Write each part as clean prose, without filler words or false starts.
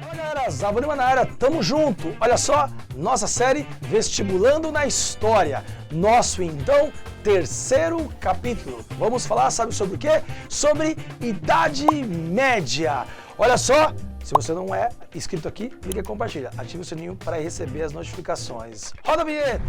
Fala galera, Zalvo Lima na área, tamo junto! Olha só, nossa série Vestibulando na História, nosso então terceiro capítulo. Vamos falar, sabe sobre o quê? Sobre Idade Média. Olha só, se você não é inscrito aqui, clica e compartilha. Ative o sininho para receber as notificações. Roda a vinheta!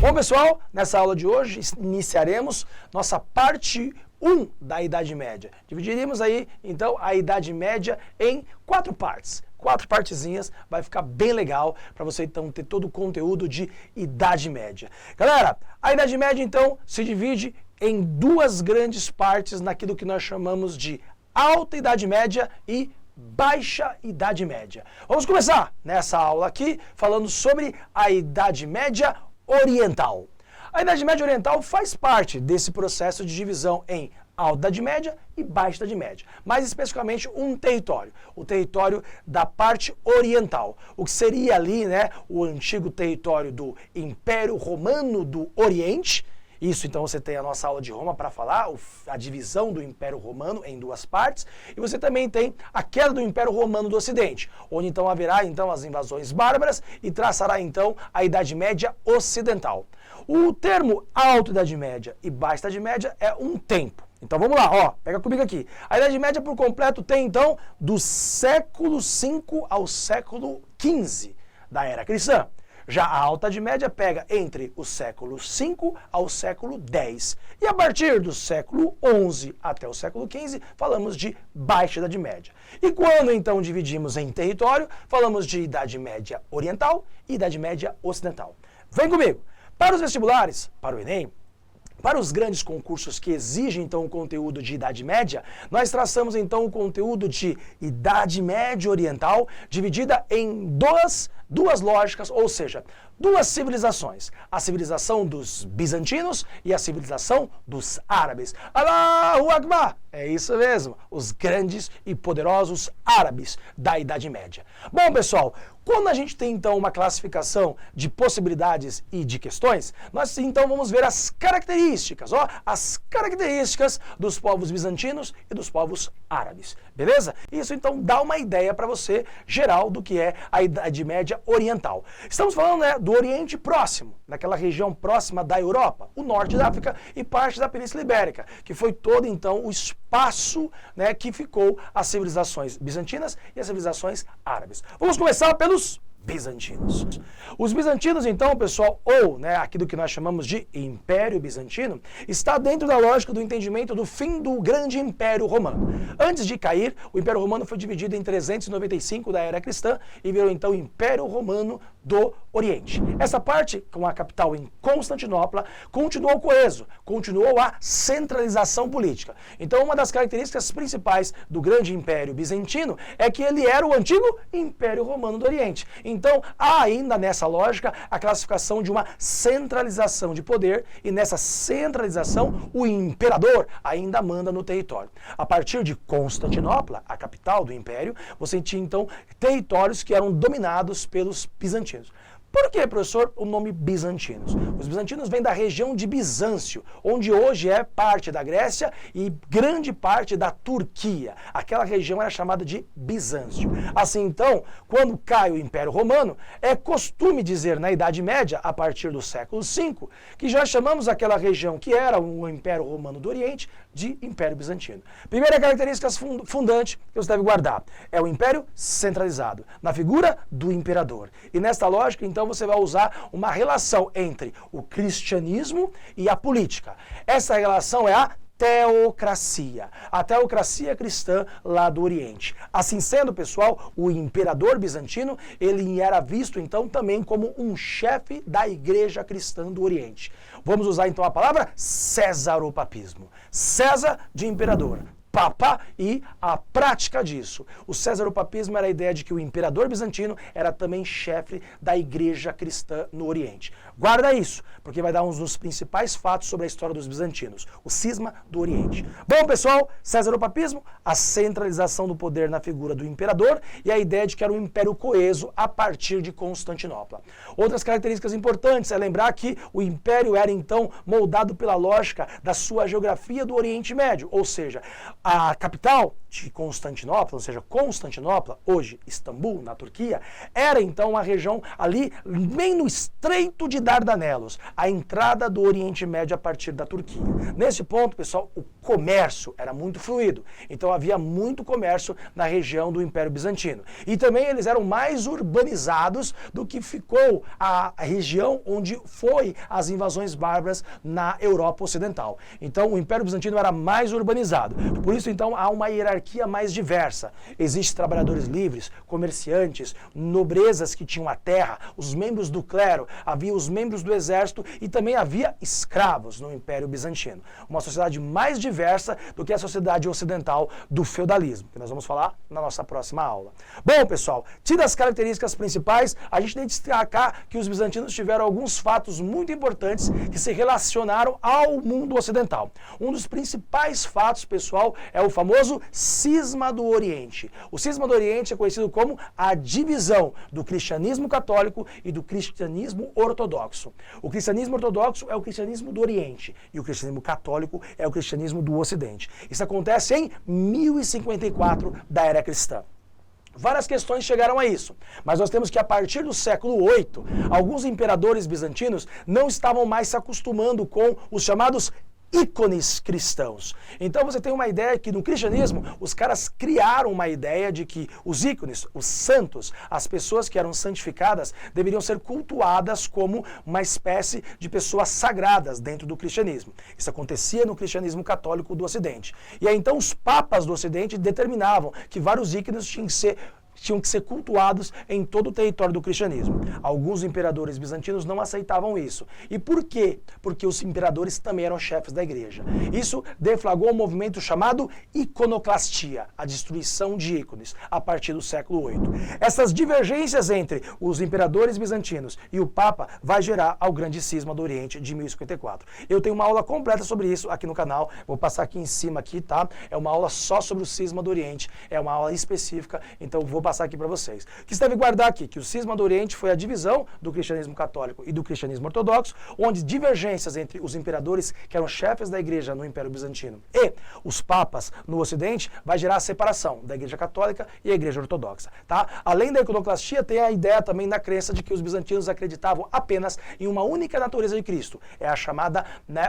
Bom pessoal, nessa aula de hoje iniciaremos nossa parte 1 da Idade Média. Dividiríamos aí então a Idade Média em 4 partes. 4 partezinhas, vai ficar bem legal para você então ter todo o conteúdo de Idade Média. Galera, a Idade Média então se divide em 2 grandes partes naquilo que nós chamamos de Alta Idade Média e Baixa Idade Média. Vamos começar nessa aula aqui falando sobre a Idade Média Oriental. A Idade Média Oriental faz parte desse processo de divisão em Alta Idade Média e Baixa Idade Média, mais especificamente um território, o território da parte oriental, o que seria ali, né, o antigo território do Império Romano do Oriente. Isso, então, você tem a nossa aula de Roma para falar, a divisão do Império Romano em 2 partes, e você também tem a queda do Império Romano do Ocidente, onde então haverá então as invasões bárbaras e traçará então a Idade Média Ocidental. O termo Alta Idade Média e Baixa Idade Média é um tempo. Então vamos lá, ó, pega comigo aqui. A Idade Média por completo tem então do século V ao século XV da Era Cristã. Já a Alta Idade Média pega entre o século V ao século X. E a partir do século XI até o século XV, falamos de Baixa Idade Média. E quando então dividimos em território, falamos de Idade Média Oriental e Idade Média Ocidental. Vem comigo! Para os vestibulares, para o Enem, para os grandes concursos que exigem então o conteúdo de Idade Média, nós traçamos então o conteúdo de Idade Média Oriental dividida em duas lógicas, ou seja, 2 civilizações, a civilização dos bizantinos e a civilização dos árabes. Allahu Akbar! É isso mesmo, os grandes e poderosos árabes da Idade Média. Bom, pessoal, quando a gente tem então uma classificação de possibilidades e de questões, nós então vamos ver as características, ó, as características dos povos bizantinos e dos povos árabes, beleza? Isso então dá uma ideia para você geral do que é a Idade Média Oriental. Estamos falando, né, do Oriente Próximo, naquela região próxima da Europa, o norte da África e parte da Península Ibérica, que foi todo então o espaço, né, que ficou as civilizações bizantinas e as civilizações árabes. Vamos começar pelos bizantinos. Os bizantinos, então, pessoal, ou né, aquilo que nós chamamos de Império Bizantino, está dentro da lógica do entendimento do fim do grande Império Romano. Antes de cair, o Império Romano foi dividido em 395 da Era Cristã e virou então o Império Romano do Oriente. Essa parte, com a capital em Constantinopla, continuou coeso, continuou a centralização política. Então, uma das características principais do grande Império Bizantino é que ele era o antigo Império Romano do Oriente. Então, há ainda nessa lógica a classificação de uma centralização de poder e nessa centralização o imperador ainda manda no território. A partir de Constantinopla, a capital do império, você tinha então territórios que eram dominados pelos bizantinos. Por que, professor, o nome bizantinos? Os bizantinos vêm da região de Bizâncio, onde hoje é parte da Grécia e grande parte da Turquia. Aquela região era chamada de Bizâncio. Assim, então, quando cai o Império Romano, é costume dizer na Idade Média, a partir do século V, que já chamamos aquela região que era o Império Romano do Oriente de Império Bizantino. Primeira característica fundante que você deve guardar é o Império centralizado, na figura do imperador. E nesta lógica, então, você vai usar uma relação entre o cristianismo e a política. Essa relação é a teocracia, a teocracia cristã lá do Oriente. Assim sendo, pessoal, o imperador bizantino, ele era visto então também como um chefe da igreja cristã do Oriente. Vamos usar então a palavra césaropapismo. César de imperador, Papa e a prática disso. O cesaropapismo era a ideia de que o imperador bizantino era também chefe da igreja cristã no Oriente. Guarda isso, porque vai dar um dos principais fatos sobre a história dos bizantinos, o cisma do Oriente. Bom, pessoal, cesaropapismo, a centralização do poder na figura do imperador e a ideia de que era um império coeso a partir de Constantinopla. Outras características importantes é lembrar que o império era então moldado pela lógica da sua geografia do Oriente Médio, ou seja, a capital de Constantinopla, ou seja, Constantinopla, hoje Istambul, na Turquia, era então uma região ali bem no Estreito de Dardanelos, a entrada do Oriente Médio a partir da Turquia. Nesse ponto, pessoal, o comércio era muito fluido, então havia muito comércio na região do Império Bizantino. E também eles eram mais urbanizados do que ficou a região onde foi as invasões bárbaras na Europa Ocidental. Então, o Império Bizantino era mais urbanizado. Por isso, então, há uma hierarquia mais diversa. Existem trabalhadores livres, comerciantes, nobrezas que tinham a terra, os membros do clero, havia os membros do exército e também havia escravos no Império Bizantino. Uma sociedade mais diversa do que a sociedade ocidental do feudalismo, que nós vamos falar na nossa próxima aula. Bom, pessoal, tidas as características principais, a gente tem que destacar que os bizantinos tiveram alguns fatos muito importantes que se relacionaram ao mundo ocidental. Um dos principais fatos, pessoal, é o famoso cisma do Oriente. O cisma do Oriente é conhecido como a divisão do cristianismo católico e do cristianismo ortodoxo. O cristianismo ortodoxo é o cristianismo do Oriente e o cristianismo católico é o cristianismo do Ocidente. Isso acontece em 1054 da era cristã. Várias questões chegaram a isso, mas nós temos que a partir do século VIII, alguns imperadores bizantinos não estavam mais se acostumando com os chamados ícones cristãos. Então você tem uma ideia que no cristianismo os caras criaram uma ideia de que os ícones, os santos, as pessoas que eram santificadas deveriam ser cultuadas como uma espécie de pessoas sagradas dentro do cristianismo. Isso acontecia no cristianismo católico do Ocidente. E aí então os papas do Ocidente determinavam que vários ícones tinham que ser cultuados em todo o território do cristianismo. Alguns imperadores bizantinos não aceitavam isso. E por quê? Porque os imperadores também eram chefes da igreja. Isso deflagrou um movimento chamado iconoclastia, a destruição de ícones, a partir do século VIII. Essas divergências entre os imperadores bizantinos e o Papa vai gerar ao grande cisma do Oriente de 1054. Eu tenho uma aula completa sobre isso aqui no canal, vou passar aqui em cima, aqui, tá? É uma aula só sobre o cisma do Oriente, é uma aula específica, então vou passar aqui para vocês. O que você deve guardar aqui? Que o cisma do Oriente foi a divisão do cristianismo católico e do cristianismo ortodoxo, onde divergências entre os imperadores que eram chefes da igreja no Império Bizantino e os papas no Ocidente vai gerar a separação da igreja católica e a igreja ortodoxa. Tá? Além da iconoclastia, tem a ideia também da crença de que os bizantinos acreditavam apenas em uma única natureza de Cristo. É a chamada,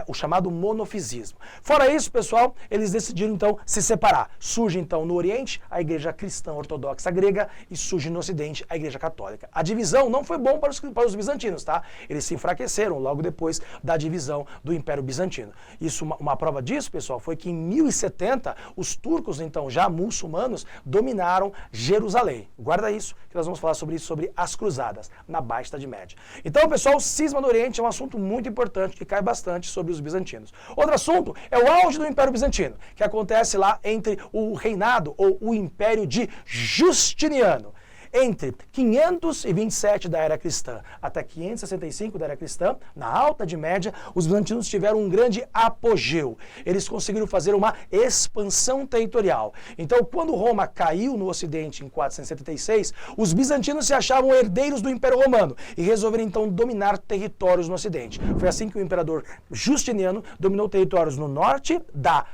o chamado monofisismo. Fora isso, pessoal, eles decidiram então se separar. Surge então no Oriente a igreja cristã ortodoxa grega e surge no Ocidente a Igreja Católica. A divisão não foi bom para os bizantinos, tá? Eles se enfraqueceram logo depois da divisão do Império Bizantino. Isso, uma prova disso, pessoal, foi que em 1070 os turcos, então já muçulmanos, dominaram Jerusalém. Guarda isso, que nós vamos falar sobre isso, sobre as cruzadas, na Baixa Idade Média. Então, pessoal, o cisma do Oriente é um assunto muito importante que cai bastante sobre os bizantinos. Outro assunto é o auge do Império Bizantino, que acontece lá entre o reinado ou o Império de Justiniano. Entre 527 da era cristã até 565 da era cristã, na Alta Idade Média, os bizantinos tiveram um grande apogeu. Eles conseguiram fazer uma expansão territorial. Então, quando Roma caiu no Ocidente em 476, os bizantinos se achavam herdeiros do Império Romano e resolveram então dominar territórios no Ocidente. Foi assim que o imperador Justiniano dominou territórios no norte da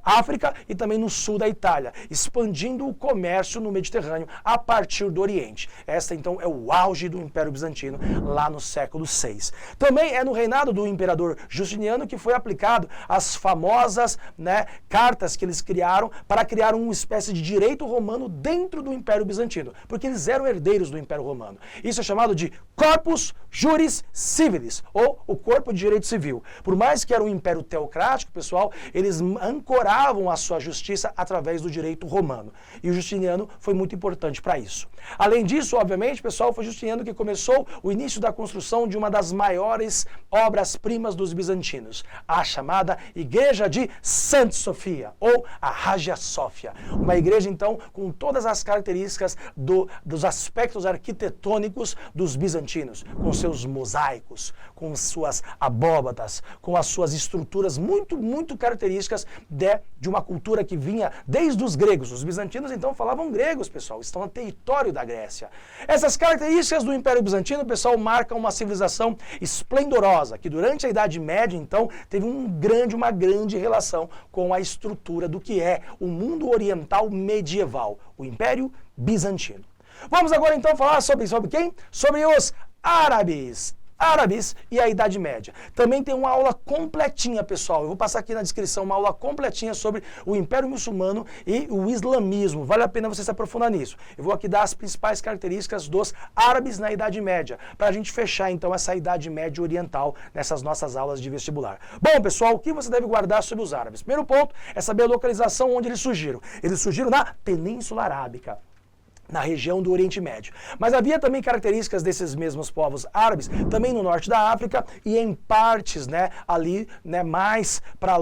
África e também no sul da Itália, expandindo o comércio no Mediterrâneo a partir do Oriente. Esta, então, é o auge do Império Bizantino lá no século VI. Também é no reinado do imperador Justiniano que foi aplicado as famosas cartas que eles criaram para criar uma espécie de direito romano dentro do Império Bizantino, porque eles eram herdeiros do Império Romano. Isso é chamado de Corpus Juris Civilis, ou o Corpo de Direito Civil. Por mais que era um império teocrático, pessoal, eles ancoravam a sua justiça através do direito romano. E o Justiniano foi muito importante para isso. Além disso, obviamente, pessoal, foi Justiniano que começou o início da construção de uma das maiores obras-primas dos bizantinos, a chamada Igreja de Santa Sofia, ou a Hagia Sophia. Uma igreja, então, com todas as características dos aspectos arquitetônicos dos bizantinos, com seus mosaicos, com suas abóbadas, com as suas estruturas muito características de uma cultura que vinha desde os gregos. Os bizantinos, então, falavam gregos, pessoal, estão no território da Grécia. Essas características do Império Bizantino, pessoal, marcam uma civilização esplendorosa, que durante a Idade Média, então, teve uma grande relação com a estrutura do que é o mundo oriental medieval, o Império Bizantino. Vamos agora, então, falar sobre quem? Sobre os árabes. Árabes e a Idade Média. Também tem uma aula completinha, pessoal. Eu vou passar aqui na descrição uma aula completinha sobre o Império Muçulmano e o Islamismo. Vale a pena você se aprofundar nisso. Eu vou aqui dar as principais características dos árabes na Idade Média, para a gente fechar, então, essa Idade Média oriental nessas nossas aulas de vestibular. Bom, pessoal, o que você deve guardar sobre os árabes? Primeiro ponto é saber a localização onde eles surgiram. Eles surgiram na Península Arábica, na região do Oriente Médio. Mas havia também características desses mesmos povos árabes, também no norte da África e em partes, ali, mais para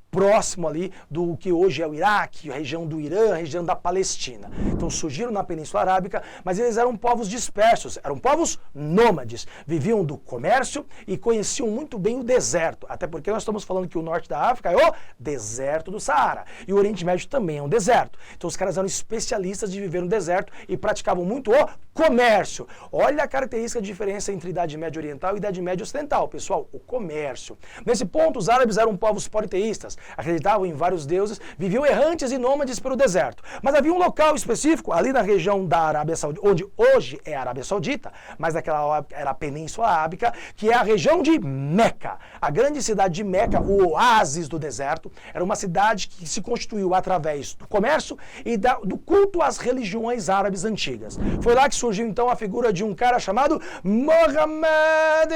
próximo ali do que hoje é o Iraque, a região do Irã, a região da Palestina. Então surgiram na Península Arábica, mas eles eram povos dispersos, eram povos nômades, viviam do comércio e conheciam muito bem o deserto, até porque nós estamos falando que o norte da África é o deserto do Saara, e o Oriente Médio também é um deserto. Então os caras eram especialistas de viver no deserto e praticavam muito o comércio. Olha a característica de diferença entre Idade Média Oriental e Idade Média Ocidental, pessoal, o comércio. Nesse ponto, os árabes eram povos politeístas, acreditavam em vários deuses, viviam errantes e nômades pelo deserto. Mas havia um local específico, ali na região da Arábia Saudita, onde hoje é a Arábia Saudita, mas naquela época era a Península Arábica, que é a região de Meca. A grande cidade de Meca, o oásis do deserto, era uma cidade que se constituiu através do comércio e do culto às religiões árabes antigas. Foi lá que surgiu então a figura de um cara chamado Muhammad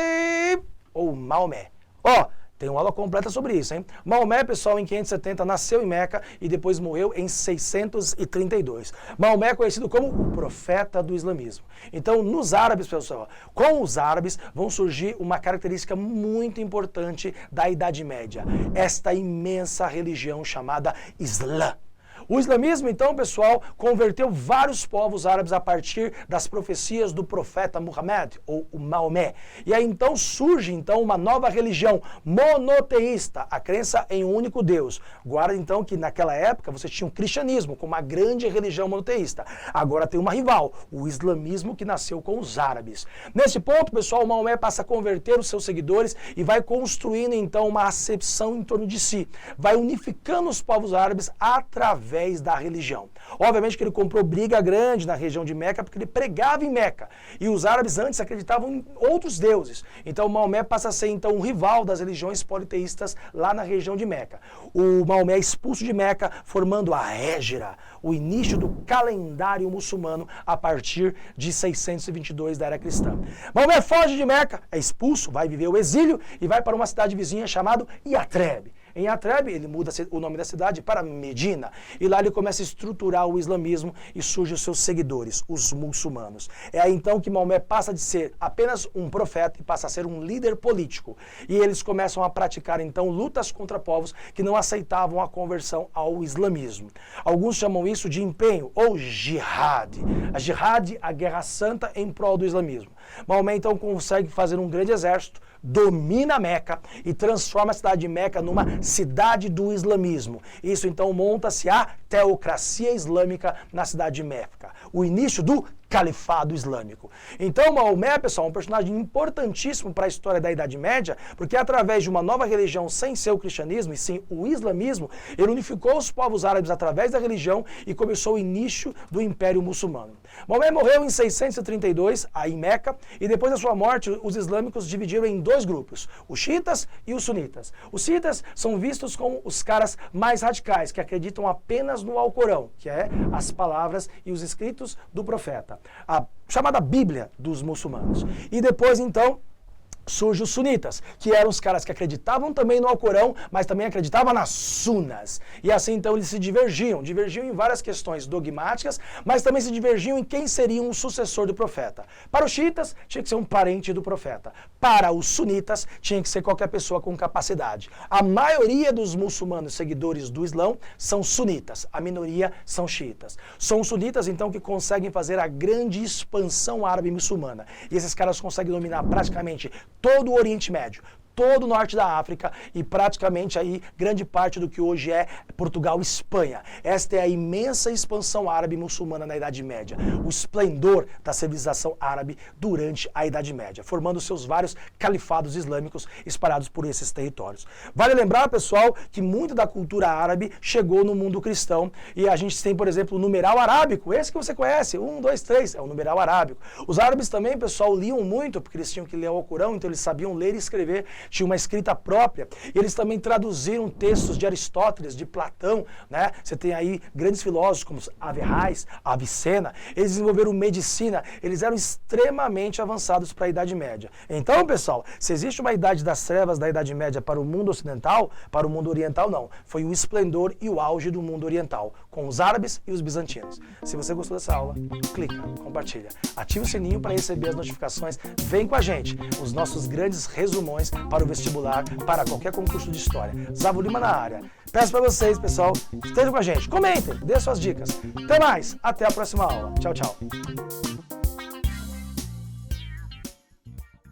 ou Maomé. Tem uma aula completa sobre isso, hein? Maomé, pessoal, em 570 nasceu em Meca e depois morreu em 632. Maomé é conhecido como o profeta do islamismo. Então, nos árabes, pessoal, com os árabes vão surgir uma característica muito importante da Idade Média, esta imensa religião chamada Islã. O islamismo, então, pessoal, converteu vários povos árabes a partir das profecias do profeta Muhammad, ou o Maomé. E aí, então, surge, então, uma nova religião monoteísta, a crença em um único Deus. Guarda, então, que naquela época você tinha o cristianismo como uma grande religião monoteísta. Agora tem uma rival, o islamismo, que nasceu com os árabes. Nesse ponto, pessoal, o Maomé passa a converter os seus seguidores e vai construindo, então, uma acepção em torno de si. Vai unificando os povos árabes através da religião. Obviamente que ele comprou briga grande na região de Meca, porque ele pregava em Meca. E os árabes antes acreditavam em outros deuses. Então Maomé passa a ser então um rival das religiões politeístas lá na região de Meca. O Maomé é expulso de Meca, formando a Hégira, o início do calendário muçulmano a partir de 622 da era cristã. Maomé foge de Meca, é expulso, vai viver o exílio e vai para uma cidade vizinha chamada Yatreb. Em Yatreb, ele muda o nome da cidade para Medina. E lá ele começa a estruturar o islamismo e surgem os seus seguidores, os muçulmanos. É aí então que Maomé passa de ser apenas um profeta e passa a ser um líder político. E eles começam a praticar então lutas contra povos que não aceitavam a conversão ao islamismo. Alguns chamam isso de empenho ou jihad. A jihad, a guerra santa em prol do islamismo. Maomé então consegue fazer um grande exército, domina Meca e transforma a cidade de Meca numa cidade do islamismo. Isso então monta-se a teocracia islâmica na cidade de Meca, o início do califado islâmico. Então Maomé, pessoal, é um personagem importantíssimo para a história da Idade Média, porque através de uma nova religião sem ser o cristianismo e sim o islamismo, ele unificou os povos árabes através da religião e começou o início do Império Muçulmano. Maomé morreu em 632, aí em Meca, e depois da sua morte, os islâmicos dividiram em dois grupos, os xiitas e os sunitas. Os xiitas são vistos como os caras mais radicais, que acreditam apenas no Alcorão, que é as palavras e os escritos do profeta, a chamada Bíblia dos muçulmanos. E depois, então, surgem os sunitas, que eram os caras que acreditavam também no Alcorão, mas também acreditavam nas sunas. E assim então eles se divergiam em várias questões dogmáticas, mas também se divergiam em quem seria um sucessor do profeta. Para os xiitas, tinha que ser um parente do profeta. Para os sunitas, tinha que ser qualquer pessoa com capacidade. A maioria dos muçulmanos seguidores do Islão são sunitas, a minoria são xiitas. São os sunitas, então, que conseguem fazer a grande expansão árabe muçulmana. E esses caras conseguem dominar praticamente todo o Oriente Médio, todo o norte da África e praticamente aí grande parte do que hoje é Portugal e Espanha. Esta é a imensa expansão árabe muçulmana na Idade Média, o esplendor da civilização árabe durante a Idade Média, formando seus vários califados islâmicos espalhados por esses territórios. Vale lembrar, pessoal, que muito da cultura árabe chegou no mundo cristão e a gente tem, por exemplo, o numeral arábico, esse que você conhece, 1, 2, 3, é o numeral arábico. Os árabes também, pessoal, liam muito, porque eles tinham que ler o Alcorão, então eles sabiam ler e escrever, tinha uma escrita própria, e eles também traduziram textos de Aristóteles, de Platão, né? Você tem aí grandes filósofos como Averroes, Avicena, eles desenvolveram medicina, eles eram extremamente avançados para a Idade Média. Então, pessoal, se existe uma idade das trevas da Idade Média para o mundo ocidental, para o mundo oriental não, foi o esplendor e o auge do mundo oriental, com os árabes e os bizantinos. Se você gostou dessa aula, clica, compartilha, ativa o sininho para receber as notificações, vem com a gente, os nossos grandes resumões para o vestibular, para qualquer concurso de história. Zavo Lima na área. Peço para vocês, pessoal, estejam com a gente, comentem, dê suas dicas. Até mais, até a próxima aula. Tchau, tchau.